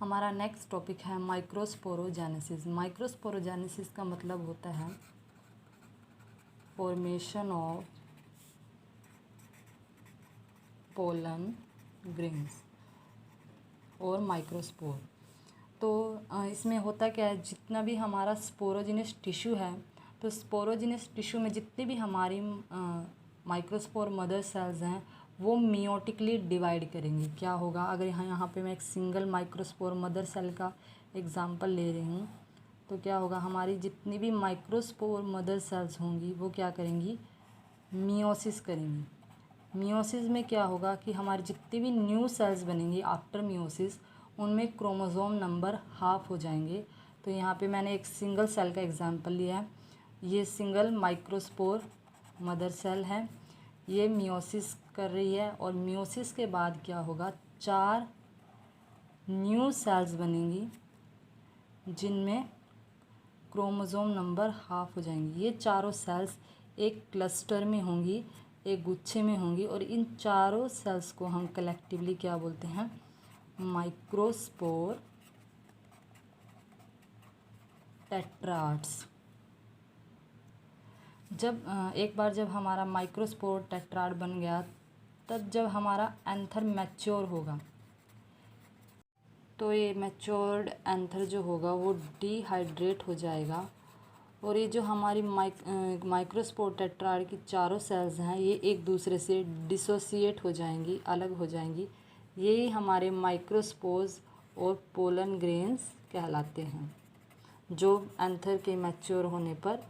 हमारा next topic है microsporogenesis. Microsporogenesis का मतलब होता है फॉर्मेशन ऑफ पोलन ग्रेन्स और माइक्रोस्पोर। तो इसमें होता क्या है, जितना भी हमारा स्पोरोजिनस टिश्यू है, तो स्पोरोजिनस टिश्यू में जितनी भी हमारी माइक्रोस्पोर मदर सेल्स हैं वो मियोटिकली डिवाइड करेंगी। क्या होगा, अगर यहाँ पे मैं एक सिंगल माइक्रोस्पोर मदर सेल का एग्जांपल ले रही हूँ, तो क्या होगा, हमारी जितनी भी माइक्रोस्पोर मदर सेल्स होंगी वो क्या करेंगी, मियोसिस करेंगी। मियोसिस में क्या होगा कि हमारी जितनी भी न्यू सेल्स बनेंगी आफ्टर मियोसिस, उनमें क्रोमोसोम नंबर हाफ हो जाएंगे। तो यहाँ पे मैंने एक सिंगल सेल का एग्जांपल लिया है। ये सिंगल माइक्रोस्पोर मदर सेल है, ये मियोसिस कर रही है और मियोसिस के बाद क्या होगा, 4 न्यू सेल्स बनेंगी जिनमें क्रोमोसोम नंबर हाफ हो जाएंगी। ये चारों सेल्स एक क्लस्टर में होंगी, एक गुच्छे में होंगी, और इन चारों सेल्स को हम कलेक्टिवली क्या बोलते हैं, माइक्रोस्पोर टेट्राड्स। जब एक बार जब हमारा माइक्रोस्पोर टेट्राड बन गया, तब जब हमारा एंथर मैच्योर होगा, तो ये मैच्योर्ड एंथर जो होगा वो डिहाइड्रेट हो जाएगा, और ये जो हमारी माइक्रोस्पोर टेट्राड की चारों सेल्स हैं ये एक दूसरे से डिसोसिएट हो जाएंगी, अलग हो जाएंगी। यही हमारे माइक्रोस्पोर्स और पोलन ग्रेन्स कहलाते हैं, जो एंथर के मैच्योर होने पर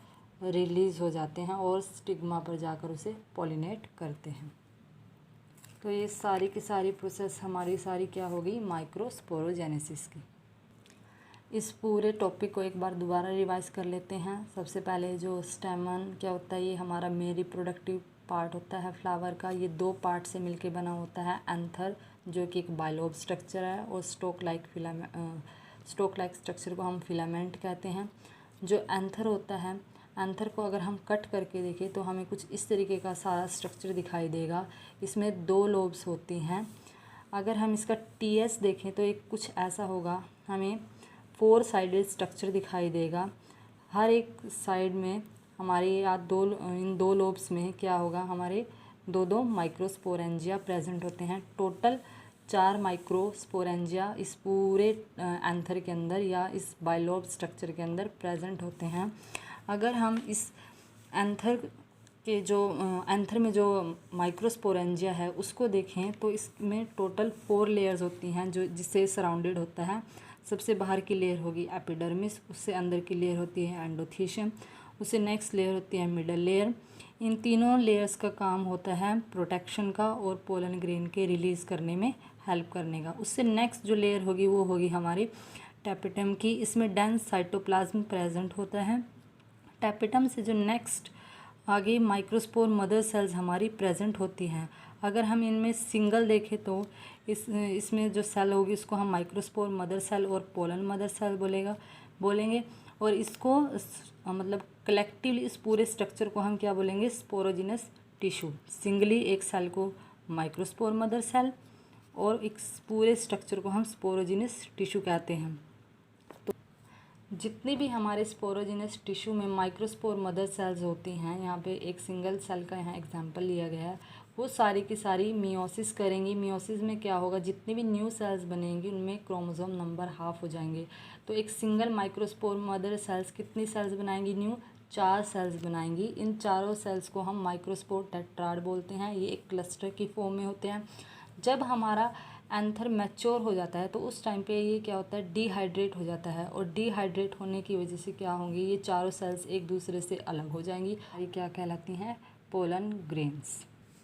रिलीज़ हो जाते हैं और स्टिग्मा पर जाकर उसे पॉलिनेट करते हैं। तो ये सारी की सारी प्रोसेस हमारी सारी क्या होगी, माइक्रोस्पोरोजेनेसिस की। इस पूरे टॉपिक को एक बार दोबारा रिवाइज कर लेते हैं। सबसे पहले जो स्टेमन क्या होता है, ये हमारा मेन रिप्रोडक्टिव पार्ट होता है फ्लावर का। ये 2 पार्ट से मिलके बना होता है, एंथर जो कि एक बाइलोब स्ट्रक्चर है, और स्टोक लाइक स्ट्रक्चर को हम फिलामेंट कहते हैं। जो एंथर होता है, एंथर को अगर हम कट करके देखें तो हमें कुछ इस तरीके का सारा स्ट्रक्चर दिखाई देगा। इसमें 2 लोब्स होती हैं। अगर हम इसका टीएस देखें तो एक कुछ ऐसा होगा, हमें 4 साइडेड स्ट्रक्चर दिखाई देगा। हर एक साइड में हमारे इन 2 लोब्स में क्या होगा, हमारे 2 माइक्रोस्पोरेंजिया प्रेजेंट होते हैं। टोटल 4 माइक्रोस्पोरेंजिया इस पूरे एंथर के अंदर या इस बाइलोब स्ट्रक्चर के अंदर प्रेजेंट होते हैं। अगर हम इस एंथर में जो माइक्रोस्पोरेंजिया है उसको देखें तो इसमें टोटल 4 लेयर्स होती हैं जो जिससे सराउंडेड होता है। सबसे बाहर की लेयर होगी एपिडर्मिस, उससे अंदर की लेयर होती है एंडोथीशियम, उससे नेक्स्ट लेयर होती है मिडल लेयर। इन तीनों लेयर्स का काम होता है प्रोटेक्शन का और पोलन ग्रेन के रिलीज़ करने में हेल्प करने का। उससे नेक्स्ट जो लेयर होगी वो होगी हमारी टैपेटम की। इसमें डेंस साइटोप्लाज्म प्रेजेंट होता है। टैपेटम से जो नेक्स्ट आगे माइक्रोस्पोर मदर सेल्स हमारी प्रेजेंट होती हैं। अगर हम इनमें सिंगल देखें तो इसमें जो सेल होगी उसको हम माइक्रोस्पोर मदर सेल और पोलन मदर सेल बोलेंगे, और इसको मतलब कलेक्टिवली इस पूरे स्ट्रक्चर को हम क्या बोलेंगे, स्पोरोजिनस टिश्यू। सिंगली एक सेल को माइक्रोस्पोर मदर सेल और एक पूरे स्ट्रक्चर को हम स्पोरोजिनस टिश्यू कहते हैं। जितनी भी हमारे स्पोरोजिनस टिश्यू में माइक्रोस्पोर मदर सेल्स होती हैं, यहाँ पे एक सिंगल सेल का यहाँ एग्जांपल लिया गया है, वो सारी की सारी मियोसिस करेंगी। मियोसिस में क्या होगा, जितनी भी न्यू सेल्स बनेंगी उनमें क्रोमोसोम नंबर हाफ हो जाएंगे। तो एक सिंगल माइक्रोस्पोर मदर सेल्स कितनी सेल्स बनाएंगी, न्यू 4 सेल्स बनाएंगी। इन चारों सेल्स को हम माइक्रोस्पोर टेट्राड बोलते हैं। ये एक क्लस्टर की फॉर्म में होते हैं। जब हमारा एंथर मैच्योर हो जाता है तो उस टाइम पे ये क्या होता है, डिहाइड्रेट हो जाता है, और डिहाइड्रेट होने की वजह से क्या होंगी, ये चारों सेल्स एक दूसरे से अलग हो जाएंगी। ये क्या कहलाती हैं, पोलन ग्रेन्स।